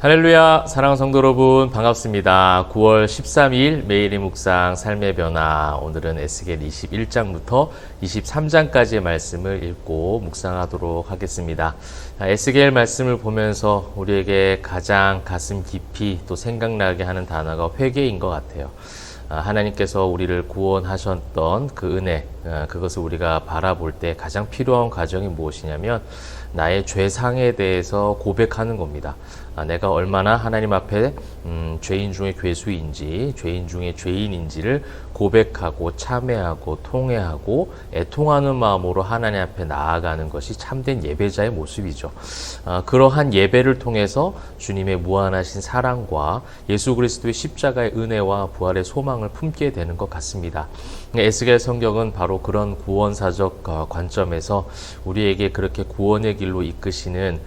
할렐루야, 사랑하는 성도 여러분 반갑습니다. 9월 13일 매일의 묵상 삶의 변화, 오늘은 에스겔 21장부터 23장까지의 말씀을 읽고 묵상하도록 하겠습니다. 에스겔 말씀을 보면서 우리에게 가장 가슴 깊이 또 생각나게 하는 단어가 회개인 것 같아요. 하나님께서 우리를 구원하셨던 그 은혜, 그것을 우리가 바라볼 때 가장 필요한 과정이 무엇이냐면 나의 죄상에 대해서 고백하는 겁니다. 내가 얼마나 하나님 앞에 죄인 중에 괴수인지, 죄인 중에 죄인인지를 고백하고 참회하고 통회하고 애통하는 마음으로 하나님 앞에 나아가는 것이 참된 예배자의 모습이죠. 그러한 예배를 통해서 주님의 무한하신 사랑과 예수 그리스도의 십자가의 은혜와 부활의 소망을 품게 되는 것 같습니다. 에스겔 성경은 바로 그런 구원사적 관점에서 우리에게 그렇게 구원의 길로 이끄시는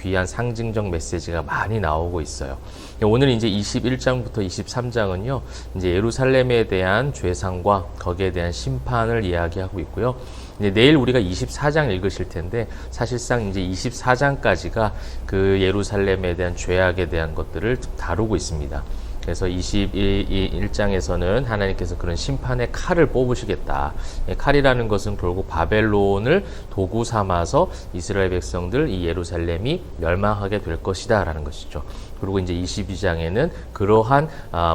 귀한 상징적 메시지가 많이 나오고 있어요. 오늘 이제 21장부터 23장은요, 이제 예루살렘에 대한 죄상과 거기에 대한 심판을 이야기하고 있고요. 이제 내일 우리가 24장 읽으실 텐데 사실상 이제 24장까지가 그 예루살렘에 대한 죄악에 대한 것들을 다루고 있습니다. 그래서 21장에서는 하나님께서 그런 심판의 칼을 뽑으시겠다. 칼이라는 것은 결국 바벨론을 도구 삼아서 이스라엘 백성들, 이 예루살렘이 멸망하게 될 것이다 라는 것이죠. 그리고 이제 22장에는 그러한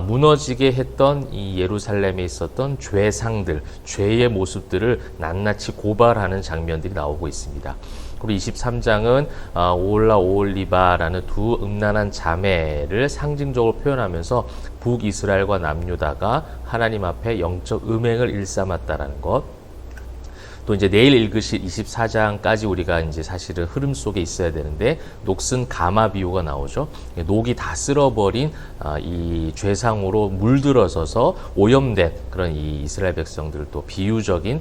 무너지게 했던 이 예루살렘에 있었던 죄상들, 죄의 모습들을 낱낱이 고발하는 장면들이 나오고 있습니다. 그리고 23장은 오홀라 오홀리바라는 두 음란한 자매를 상징적으로 표현하면서 북이스라엘과 남유다가 하나님 앞에 영적 음행을 일삼았다라는 것. 또 이제 내일 읽으실 24장까지 우리가 이제 사실은 흐름 속에 있어야 되는데 녹슨 가마 비유가 나오죠. 녹이 다 쓸어버린 이 죄상으로 물들어서서 오염된 그런 이 이스라엘 백성들을 또 비유적인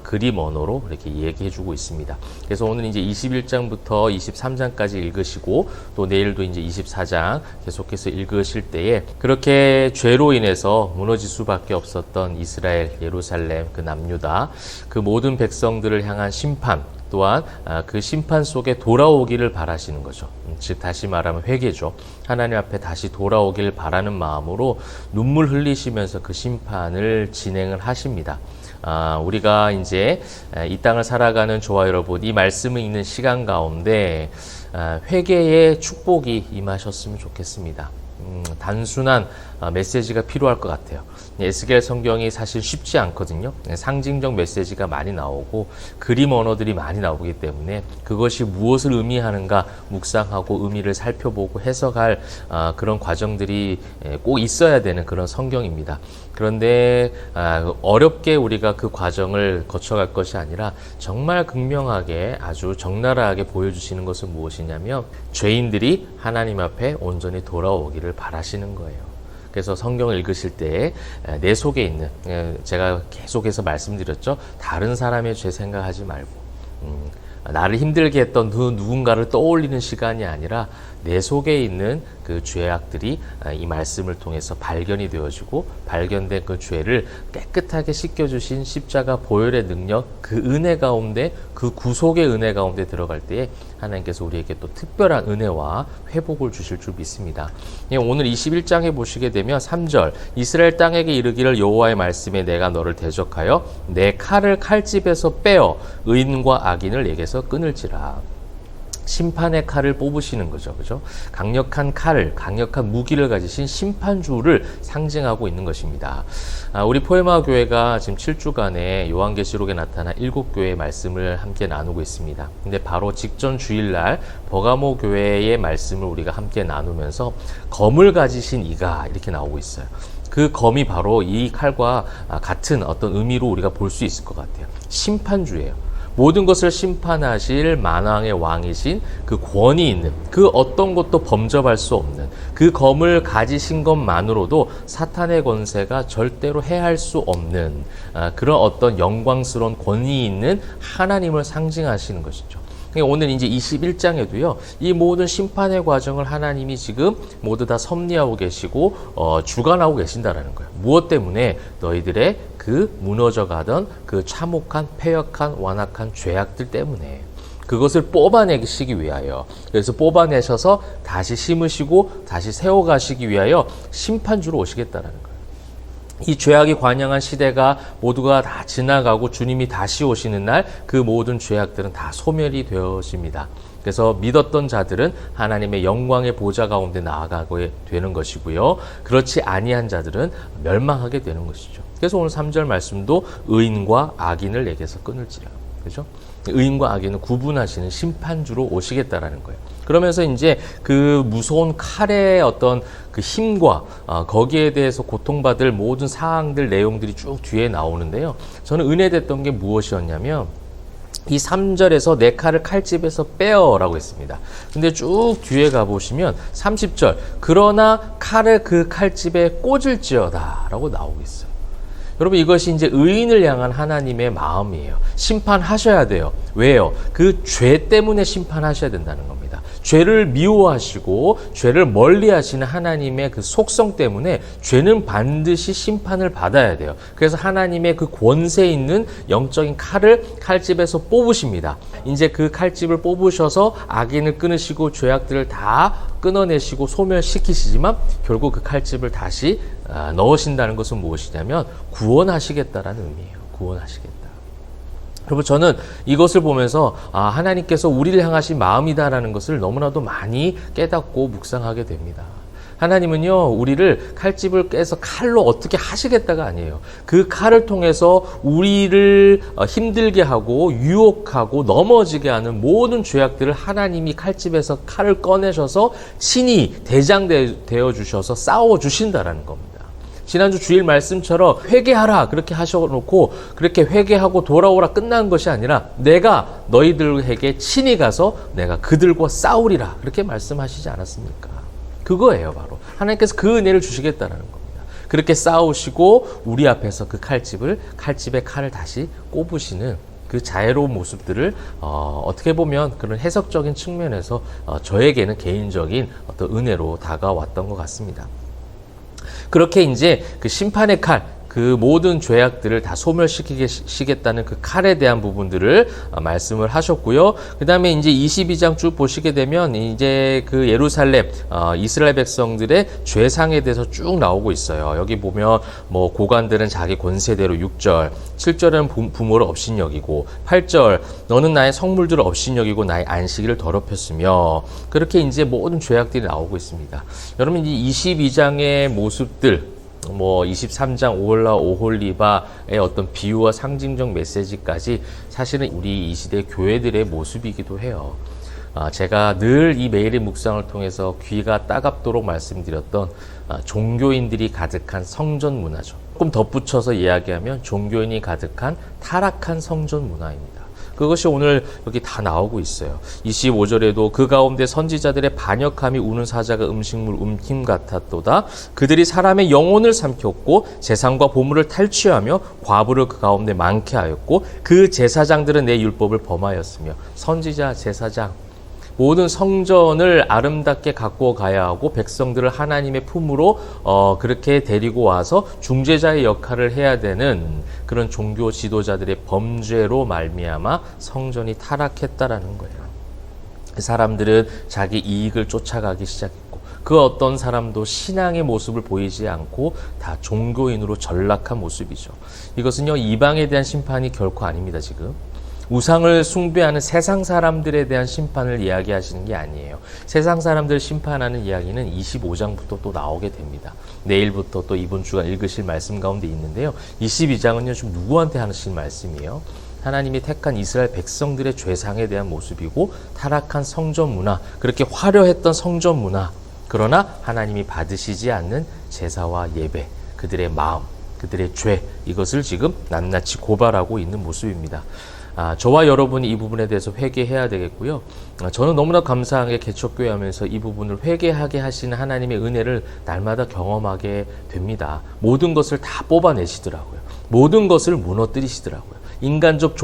그림 언어로 이렇게 얘기해주고 있습니다. 그래서 오늘 이제 21장부터 23장까지 읽으시고 또 내일도 이제 24장 계속해서 읽으실 때에 그렇게 죄로 인해서 무너질 수밖에 없었던 이스라엘, 예루살렘, 그 남유다, 그 모든 백성들을 향한 심판, 또한 그 심판 속에 돌아오기를 바라시는 거죠. 즉 다시 말하면 회개죠. 하나님 앞에 다시 돌아오기를 바라는 마음으로 눈물 흘리시면서 그 심판을 진행을 하십니다. 우리가 이제 이 땅을 살아가는 저와 여러분, 이 말씀을 읽는 시간 가운데 회개의 축복이 임하셨으면 좋겠습니다. 단순한 메시지가 필요할 것 같아요. 에스겔 성경이 사실 쉽지 않거든요. 상징적 메시지가 많이 나오고 그림 언어들이 많이 나오기 때문에 그것이 무엇을 의미하는가 묵상하고 의미를 살펴보고 해석할 그런 과정들이 꼭 있어야 되는 그런 성경입니다. 그런데 어렵게 우리가 그 과정을 거쳐갈 것이 아니라 정말 극명하게 아주 적나라하게 보여주시는 것은 무엇이냐면 죄인들이 하나님 앞에 온전히 돌아오기를 바라시는 거예요. 그래서 성경을 읽으실 때 내 속에 있는, 제가 계속해서 말씀드렸죠. 다른 사람의 죄 생각하지 말고 나를 힘들게 했던 그 누군가를 떠올리는 시간이 아니라 내 속에 있는 그 죄악들이 이 말씀을 통해서 발견이 되어지고 발견된 그 죄를 깨끗하게 씻겨주신 십자가 보혈의 능력, 그 은혜 가운데, 그 구속의 은혜 가운데 들어갈 때에 하나님께서 우리에게 또 특별한 은혜와 회복을 주실 줄 믿습니다. 오늘 21장에 보시게 되면 3절, 이스라엘 땅에게 이르기를 여호와의 말씀에 내가 너를 대적하여 내 칼을 칼집에서 빼어 의인과 악인을 내게서 끊을지라. 심판의 칼을 뽑으시는 거죠. 그죠? 강력한 칼을, 강력한 무기를 가지신 심판주를 상징하고 있는 것입니다. 우리 포에마 교회가 지금 7주간의 요한계시록에 나타난 7교회의 말씀을 함께 나누고 있습니다. 근데 바로 직전 주일날 버가모 교회의 말씀을 우리가 함께 나누면서 검을 가지신 이가 이렇게 나오고 있어요. 그 검이 바로 이 칼과 같은 어떤 의미로 우리가 볼 수 있을 것 같아요. 심판주예요. 모든 것을 심판하실 만왕의 왕이신 그 권위 있는, 그 어떤 것도 범접할 수 없는 그 검을 가지신 것만으로도 사탄의 권세가 절대로 해할 수 없는 그런 어떤 영광스러운 권위 있는 하나님을 상징하시는 것이죠. 오늘 이제 21장에도요, 이 모든 심판의 과정을 하나님이 지금 모두 다 섭리하고 계시고, 주관하고 계신다라는 거예요. 무엇 때문에? 너희들의 그 무너져가던 그 참혹한, 패역한, 완악한 죄악들 때문에. 그것을 뽑아내시기 위하여, 그래서 뽑아내셔서 다시 심으시고 다시 세워가시기 위하여 심판주로 오시겠다라는 거예요. 이 죄악이 관영한 시대가 모두가 다 지나가고 주님이 다시 오시는 날 그 모든 죄악들은 다 소멸이 되어집니다. 그래서 믿었던 자들은 하나님의 영광의 보좌 가운데 나아가게 되는 것이고요. 그렇지 아니한 자들은 멸망하게 되는 것이죠. 그래서 오늘 3절 말씀도 의인과 악인을 내게서 끊을지라. 그죠? 의인과 악인을 구분하시는 심판주로 오시겠다라는 거예요. 그러면서 이제 그 무서운 칼의 어떤 그 힘과 거기에 대해서 고통받을 모든 사항들, 내용들이 쭉 뒤에 나오는데요. 저는 은혜됐던 게 무엇이었냐면 이 3절에서 내 칼을 칼집에서 빼어라고 했습니다. 근데 쭉 뒤에 가보시면 30절 그러나 칼을 그 칼집에 꽂을지어다 라고 나오고 있어요. 여러분 이것이 이제 의인을 향한 하나님의 마음이에요. 심판하셔야 돼요. 왜요? 그 죄 때문에 심판하셔야 된다는 겁니다. 죄를 미워하시고 죄를 멀리하시는 하나님의 그 속성 때문에 죄는 반드시 심판을 받아야 돼요. 그래서 하나님의 그 권세 있는 영적인 칼을 칼집에서 뽑으십니다. 이제 그 칼집을 뽑으셔서 악인을 끊으시고 죄악들을 다 끊어내시고 소멸시키시지만 결국 그 칼집을 다시 넣으신다는 것은 무엇이냐면 구원하시겠다라는 의미예요. 구원하시겠다. 여러분 저는 이것을 보면서 하나님께서 우리를 향하신 마음이다라는 것을 너무나도 많이 깨닫고 묵상하게 됩니다. 하나님은요 우리를 칼집을 깨서 칼로 어떻게 하시겠다가 아니에요. 그 칼을 통해서 우리를 힘들게 하고 유혹하고 넘어지게 하는 모든 죄악들을 하나님이 칼집에서 칼을 꺼내셔서 친히 대장 되어 주셔서 싸워 주신다라는 겁니다. 지난주 주일 말씀처럼 회개하라 그렇게 하셔놓고 그렇게 회개하고 돌아오라 끝난 것이 아니라 내가 너희들에게 친히 가서 내가 그들과 싸우리라 그렇게 말씀하시지 않았습니까? 그거예요 바로. 하나님께서 그 은혜를 주시겠다는 겁니다. 그렇게 싸우시고 우리 앞에서 그 칼집의 칼을 다시 꼽으시는 그 자애로운 모습들을 어떻게 보면 그런 해석적인 측면에서 저에게는 개인적인 어떤 은혜로 다가왔던 것 같습니다. 그렇게 이제 그 심판의 칼, 그 모든 죄악들을 다 소멸시키시겠다는 그 칼에 대한 부분들을 말씀을 하셨고요. 그 다음에 이제 22장 쭉 보시게 되면 이제 그 예루살렘, 이스라엘 백성들의 죄상에 대해서 쭉 나오고 있어요. 여기 보면 뭐 고관들은 자기 권세대로 6절, 7절은 부모를 업신여기고 8절 너는 나의 성물들을 업신여기고 나의 안식일을 더럽혔으며 그렇게 이제 모든 죄악들이 나오고 있습니다. 여러분 이 22장의 모습들 뭐 23장 오홀리바의 어떤 비유와 상징적 메시지까지 사실은 우리 이 시대 교회들의 모습이기도 해요. 제가 늘 이 매일의 묵상을 통해서 귀가 따갑도록 말씀드렸던 종교인들이 가득한 성전 문화죠. 조금 덧붙여서 이야기하면 종교인이 가득한 타락한 성전 문화입니다. 그것이 오늘 여기 다 나오고 있어요. 25절에도 그 가운데 선지자들의 반역함이 우는 사자가 음식물 움킴 같았도다. 그들이 사람의 영혼을 삼켰고 재산과 보물을 탈취하며 과부를 그 가운데 많게 하였고 그 제사장들은 내 율법을 범하였으며 선지자, 제사장 모든 성전을 아름답게 갖고 가야 하고 백성들을 하나님의 품으로 그렇게 데리고 와서 중재자의 역할을 해야 되는 그런 종교 지도자들의 범죄로 말미암아 성전이 타락했다라는 거예요. 사람들은 자기 이익을 쫓아가기 시작했고 그 어떤 사람도 신앙의 모습을 보이지 않고 다 종교인으로 전락한 모습이죠. 이것은요 이방에 대한 심판이 결코 아닙니다. 지금 우상을 숭배하는 세상 사람들에 대한 심판을 이야기하시는 게 아니에요. 세상 사람들 심판하는 이야기는 25장부터 또 나오게 됩니다. 내일부터 또 이번 주간 읽으실 말씀 가운데 있는데요. 22장은요 좀 누구한테 하신 말씀이에요? 하나님이 택한 이스라엘 백성들의 죄상에 대한 모습이고 타락한 성전 문화, 그렇게 화려했던 성전 문화, 그러나 하나님이 받으시지 않는 제사와 예배, 그들의 마음, 그들의 죄, 이것을 지금 낱낱이 고발하고 있는 모습입니다. 저와 여러분이 이 부분에 대해서 회개해야 되겠고요. 저는 너무나 감사한 게 개척교회 하면서 이 부분을 회개하게 하시는 하나님의 은혜를 날마다 경험하게 됩니다. 모든 것을 다 뽑아내시더라고요. 모든 것을 무너뜨리시더라고요. 인간적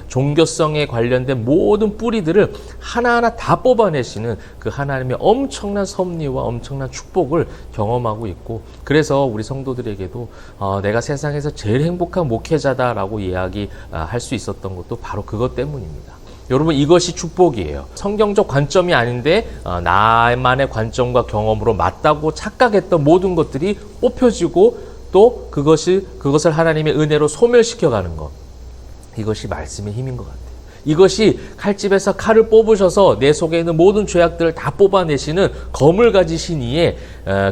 종교성에 관련된 모든 뿌리들을 하나하나 다 뽑아내시는 그 하나님의 엄청난 섭리와 엄청난 축복을 경험하고 있고, 그래서 우리 성도들에게도 내가 세상에서 제일 행복한 목회자다라고 이야기할 수 있었던 것도 바로 그것 때문입니다. 여러분 이것이 축복이에요. 성경적 관점이 아닌데 나만의 관점과 경험으로 맞다고 착각했던 모든 것들이 뽑혀지고 또 그것을 하나님의 은혜로 소멸시켜가는 것. 이것이 말씀의 힘인 것 같아요. 이것이 칼집에서 칼을 뽑으셔서 내 속에 있는 모든 죄악들을 다 뽑아내시는 검을 가지신 이의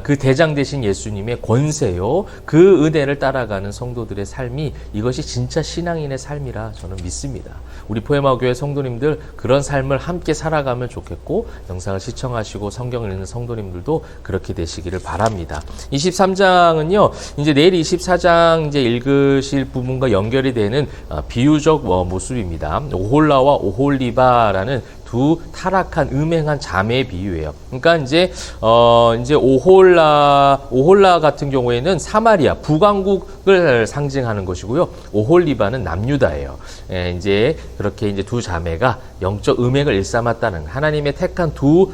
그 대장 되신 예수님의 권세요. 그 은혜를 따라가는 성도들의 삶이 이것이 진짜 신앙인의 삶이라 저는 믿습니다. 우리 포에마교회 성도님들 그런 삶을 함께 살아가면 좋겠고 영상을 시청하시고 성경을 읽는 성도님들도 그렇게 되시기를 바랍니다. 23장은요. 이제 내일 24장 이제 읽으실 부분과 연결이 되는 비유적 모습입니다. 오홀라와 오홀리바라는 두 타락한 음행한 자매의 비유예요. 그러니까 이제 오홀라 같은 경우에는 사마리아 북왕국을 상징하는 것이고요. 오홀리바는 남유다예요. 이제 그렇게 이제 두 자매가 영적 음행을 일삼았다는 하나님의 택한 두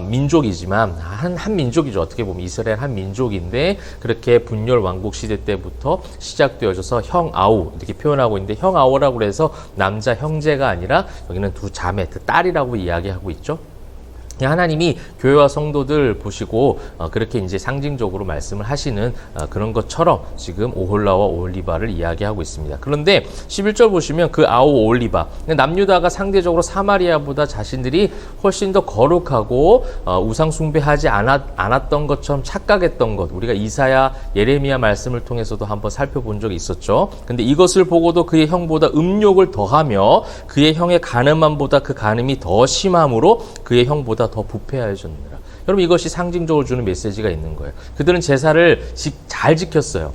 민족이지만 한 민족이죠. 어떻게 보면 이스라엘 한 민족인데 그렇게 분열 왕국 시대 때부터 시작되어져서 형아우 이렇게 표현하고 있는데 형아우라고 해서 남자 형제가 아니라 여기는 두 자매, 딸이라고 이야기하고 있죠. 하나님이 교회와 성도들 보시고 그렇게 이제 상징적으로 말씀을 하시는 그런 것처럼 지금 오홀라와 오홀리바를 이야기하고 있습니다. 그런데 11절 보시면 그 오홀리바 남유다가 상대적으로 사마리아보다 자신들이 훨씬 더 거룩하고 우상 숭배하지 않았던 것처럼 착각했던 것 우리가 이사야 예레미야 말씀을 통해서도 한번 살펴본 적이 있었죠. 근데 이것을 보고도 그의 형보다 음욕을 더하며 그의 형의 간음함보다 그 간음이 더 심함으로 그의 형보다 더 부패하여졌느니라. 여러분 이것이 상징적으로 주는 메시지가 있는 거예요. 그들은 제사를 잘 지켰어요.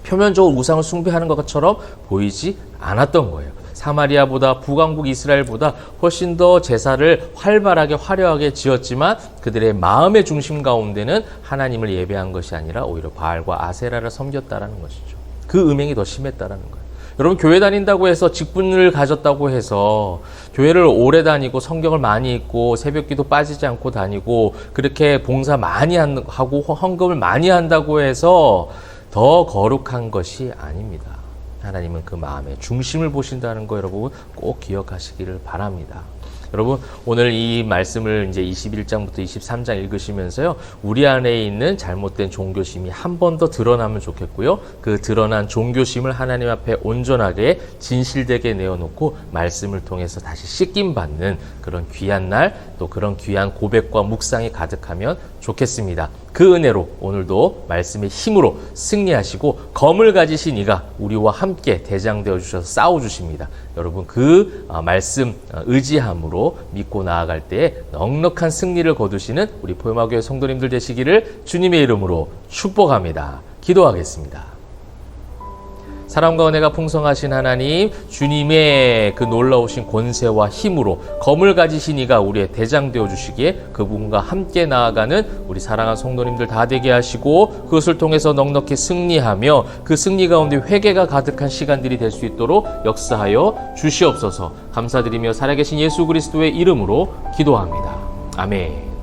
표면적으로 우상을 숭배하는 것처럼 보이지 않았던 거예요. 사마리아보다 북왕국 이스라엘보다 훨씬 더 제사를 활발하게 화려하게 지었지만 그들의 마음의 중심 가운데는 하나님을 예배한 것이 아니라 오히려 바알과 아세라를 섬겼다라는 것이죠. 그 음행이 더 심했다라는 거예요. 여러분 교회 다닌다고 해서 직분을 가졌다고 해서 교회를 오래 다니고 성경을 많이 읽고 새벽기도 빠지지 않고 다니고 그렇게 봉사 많이 하고 헌금을 많이 한다고 해서 더 거룩한 것이 아닙니다. 하나님은 그 마음의 중심을 보신다는 거 여러분 꼭 기억하시기를 바랍니다. 여러분 오늘 이 말씀을 이제 21장부터 23장 읽으시면서요. 우리 안에 있는 잘못된 종교심이 한 번 더 드러나면 좋겠고요. 그 드러난 종교심을 하나님 앞에 온전하게 진실되게 내어놓고 말씀을 통해서 다시 씻김 받는 그런 귀한 날 또 그런 귀한 고백과 묵상이 가득하면 좋겠습니다. 그 은혜로 오늘도 말씀의 힘으로 승리하시고 검을 가지신 이가 우리와 함께 대장되어 주셔서 싸워주십니다. 여러분 그 말씀 의지함으로 믿고 나아갈 때에 넉넉한 승리를 거두시는 우리 포에마교회 성도님들 되시기를 주님의 이름으로 축복합니다. 기도하겠습니다. 사랑과 은혜가 풍성하신 하나님, 주님의 그 놀라우신 권세와 힘으로 검을 가지신 이가 우리의 대장 되어 주시기에 그분과 함께 나아가는 우리 사랑하는 성도님들 다 되게 하시고 그것을 통해서 넉넉히 승리하며 그 승리 가운데 회개가 가득한 시간들이 될 수 있도록 역사하여 주시옵소서. 감사드리며 살아계신 예수 그리스도의 이름으로 기도합니다. 아멘.